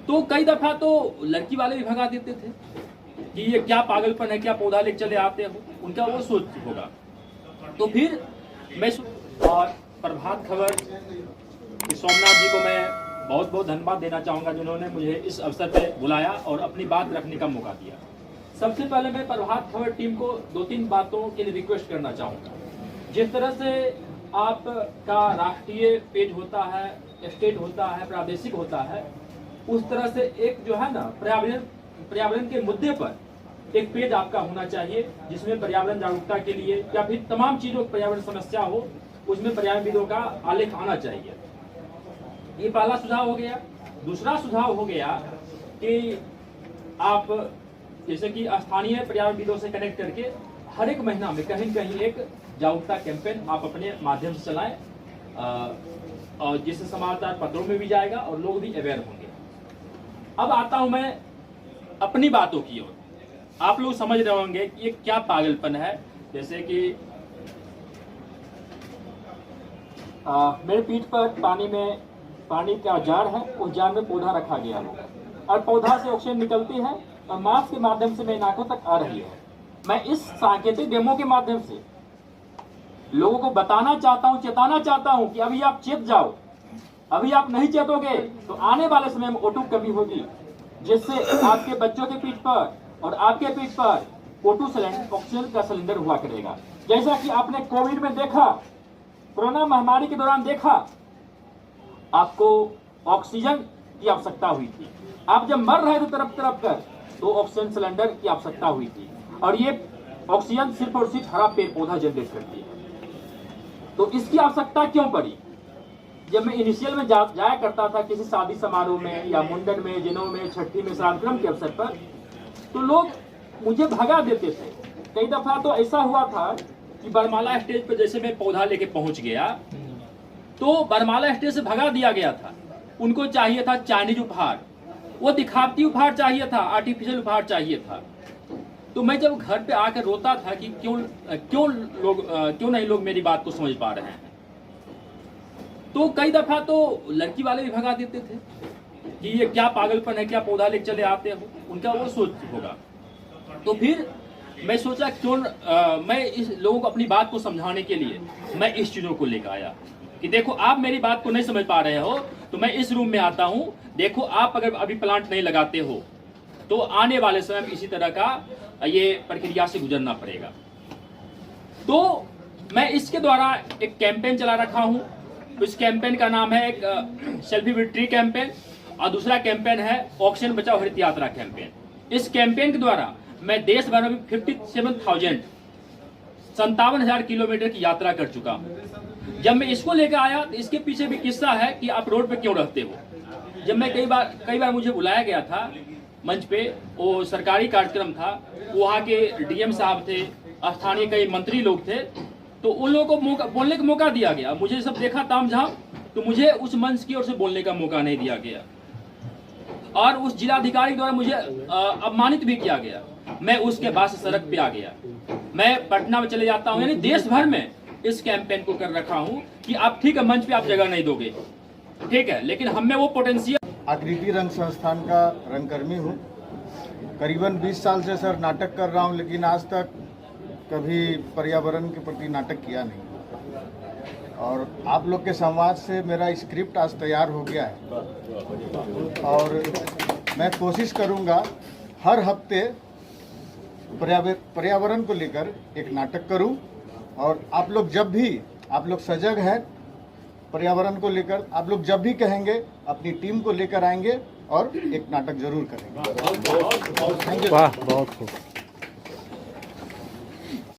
तो कई दफा तो लड़की वाले भी भगा देते थे कि ये क्या पागलपन है, क्या पौधा लेके चले आते हो, उनका वो सोच होगा। तो फिर मैं और प्रभात खबर सोमनाथ जी को मैं बहुत बहुत धन्यवाद देना चाहूँगा जिन्होंने मुझे इस अवसर पर बुलाया और अपनी बात रखने का मौका दिया। सबसे पहले मैं प्रभात खबर टीम को 2-3 बातों के लिए रिक्वेस्ट करना चाहूँगा। जिस तरह से आपका राष्ट्रीय पेज होता है, स्टेट होता है, प्रादेशिक होता है, उस तरह से एक जो है ना पर्यावरण के मुद्दे पर एक पेज आपका होना चाहिए जिसमें पर्यावरण जागरूकता के लिए या फिर तमाम चीजों की पर्यावरण समस्या हो, उसमें पर्यावरणविदों का आलेख आना चाहिए। ये पहला सुझाव हो गया। दूसरा सुझाव हो गया कि आप जैसे कि स्थानीय पर्यावरणविदों से कनेक्ट करके हर एक महीना में कहीं कहीं एक जागरूकता कैंपेन आप अपने माध्यम से चलाएं और जिससे समाचार पत्रों में भी जाएगा और लोग भी अवेयर होंगे। अब आता हूं मैं अपनी बातों की ओर। आप लोग समझ रहे होंगे कि ये क्या पागलपन है। जैसे कि मेरे पीठ पर पानी का जार है, उस जार में पौधा रखा गया होगा और पौधा से ऑक्सीजन निकलती है और मास्क के माध्यम से मेरी नाकों तक आ रही है। मैं इस सांकेतिक डेमो के माध्यम से लोगों को बताना चाहता हूं, चेताना चाहता हूं कि अभी आप चेत जाओ। अभी आप नहीं चेतोगे तो आने वाले समय में O2 कमी होगी, जिससे आपके बच्चों के पीठ पर और आपके पीठ पर O2 सिलेंडर, ऑक्सीजन का सिलेंडर हुआ करेगा। जैसा कि आपने कोविड में देखा, कोरोना महामारी के दौरान देखा, आपको ऑक्सीजन की आवश्यकता हुई थी। आप जब मर रहे थे तरफ तरफ कर, तो ऑक्सीजन सिलेंडर की आवश्यकता हुई थी और ये ऑक्सीजन सिर्फ और सिर्फ हरा पेड़ पौधा जनरेट करती है। तो इसकी आवश्यकता क्यों पड़ी? जब मैं इनिशियल में जाया करता था किसी शादी समारोह में या मुंडन में, जनेऊ में, छठी में, श्राद्धक्रम के अवसर पर, तो लोग मुझे भगा देते थे। कई दफा तो ऐसा हुआ था कि बरमाला स्टेज पर जैसे मैं पौधा लेके पहुंच गया तो बरमाला स्टेज से भगा दिया गया था। उनको चाहिए था चाइनीज उपहार, वो दिखावटी उपहार चाहिए था, आर्टिफिशियल उपहार चाहिए था। तो मैं जब घर पे आकर रोता था कि क्यों नहीं लोग मेरी बात को समझ पा रहे हैं, तो कई दफा तो लड़की वाले भी भगा देते थे कि ये क्या पागलपन है, क्या पौधा लेके चले आते हो, उनका वो सोच होगा। तो फिर मैं सोचा मैं इस लोगों को अपनी बात को समझाने के लिए मैं इस चीजों को लेकर आया कि देखो आप मेरी बात को नहीं समझ पा रहे हो तो मैं इस रूम में आता हूं। देखो आप अगर अभी प्लांट नहीं लगाते हो तो आने वाले समय में इसी तरह का ये प्रक्रिया से गुजरना पड़ेगा। तो मैं इसके द्वारा एक कैंपेन चला रखा हूं। इस कैंपेन का नाम है एक सेल्फी विद ट्री कैंपेन और दूसरा कैंपेन है ऑक्सीजन बचाओ हरित यात्रा कैंपेन। इस कैंपेन के द्वारा मैं देश भर में 57,000 किलोमीटर की यात्रा कर चुका हूं। जब मैं इसको लेकर आया तो इसके पीछे भी किस्सा है कि आप रोड पे क्यों रहते हो। जब मैं कई बार मुझे बुलाया गया था मंच पे, वो सरकारी कार्यक्रम था, वहाँ के डीएम साहब थे, स्थानीय कई मंत्री लोग थे, तो उन लोगों को बोलने का मौका दिया गया। मुझे सब देखा तामझाम, तो मुझे उस मंच की ओर से बोलने का मौका नहीं दिया गया और उस जिलाधिकारी द्वारा मुझे अपमानित भी किया गया। मैं उसके बाद से सड़क पे आ गया। मैं पटना में चले जाता हूँ, यानी देश भर में इस कैंपेन को कर रखा हूँ कि आप ठीक है मंच पे आप जगह नहीं दोगे, ठीक है, लेकिन हमें वो पोटेंशियल। आकृति रंग संस्थान का रंगकर्मी हूँ। करीबन 20 साल से सर नाटक कर रहा हूँ, लेकिन आज तक कभी पर्यावरण के प्रति नाटक किया नहीं। और आप लोग के संवाद से मेरा स्क्रिप्ट आज तैयार हो गया है और मैं कोशिश करूँगा हर हफ्ते पर्यावरण को लेकर एक नाटक करूं और आप लोग जब भी आप लोग सजग हैं पर्यावरण को लेकर, आप लोग जब भी कहेंगे अपनी टीम को लेकर आएंगे और एक नाटक जरूर करेंगे। वाह, बहुत खूब।